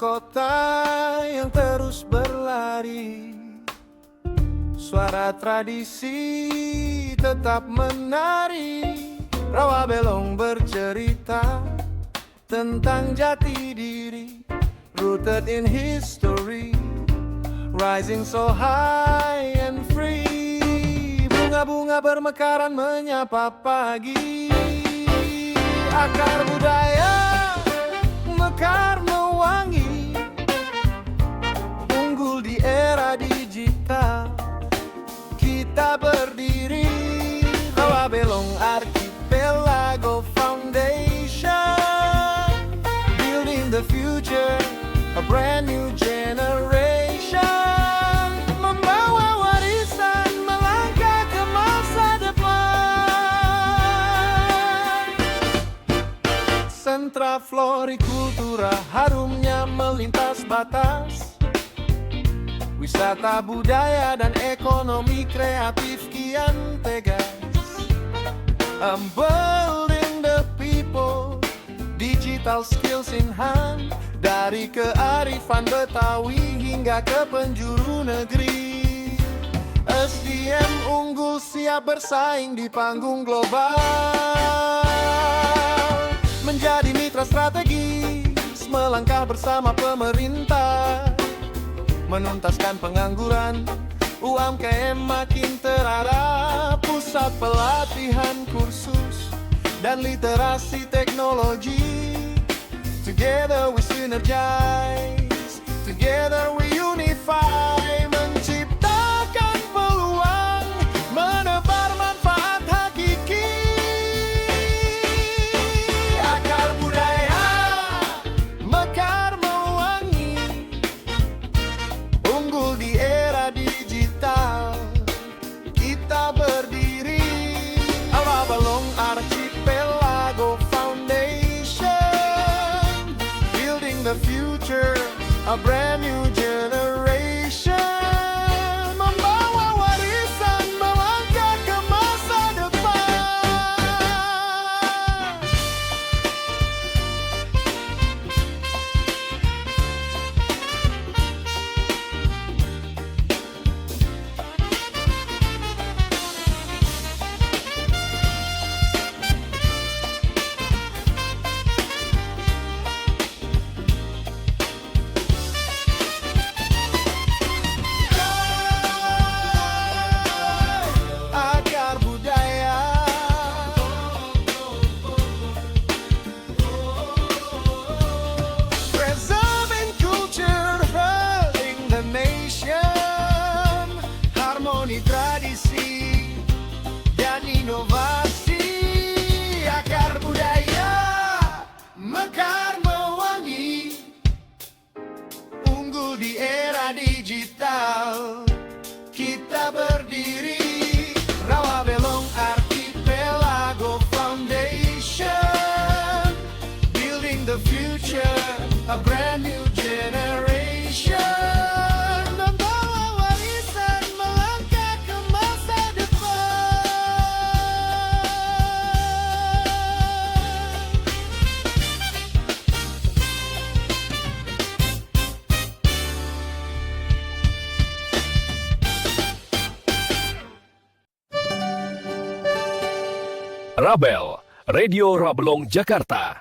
kota yang terus berlari. Suara tradisi tetap menari. Rawabelong bercerita tentang jati diri, rooted in history, rising so high and free. Bunga-bunga bermekaran menyapa pagi. Akar budaya mekar mewangi, unggul di era digital. Kita berdiri, Rawabelong Archipelago Foundation, building the future, a brand new generation. Membawa warisan melangkah ke masa depan. Sentra Florikultura harumnya melintas batas. Wisata budaya dan ekonomi kreatif kian tegas. Building the people, digital skills in hand, dari kearifan Betawi hingga ke penjuru negeri. SDM unggul siap bersaing di panggung global, menjadi mitra strategis, melangkah bersama pemerintah, menuntaskan pengangguran, UMKM makin terarah. Pusat pelatihan kursus dan literasi teknologi. Together we synergize, together we unify. Menciptakan peluang, menebar manfaat hakiki. Akar budaya mekar mewangi, unggul di era digital. Kita berdiri, Rawabelong Archipelago Foundation, building the future, a brand new generation. Membawa warisan melangkah ke masa depan. Akar budaya preserving culture, hurting the nation. Harmoni tradisi dan inovasi. Akar budaya mekar mewangi, unggul di era digital. Kita berdiri, Rawabelong Archipelago Foundation, building the future, a brand new generation. Membawa warisan melangkah ke masa depan. Rabel, Radio Rabelong Jakarta.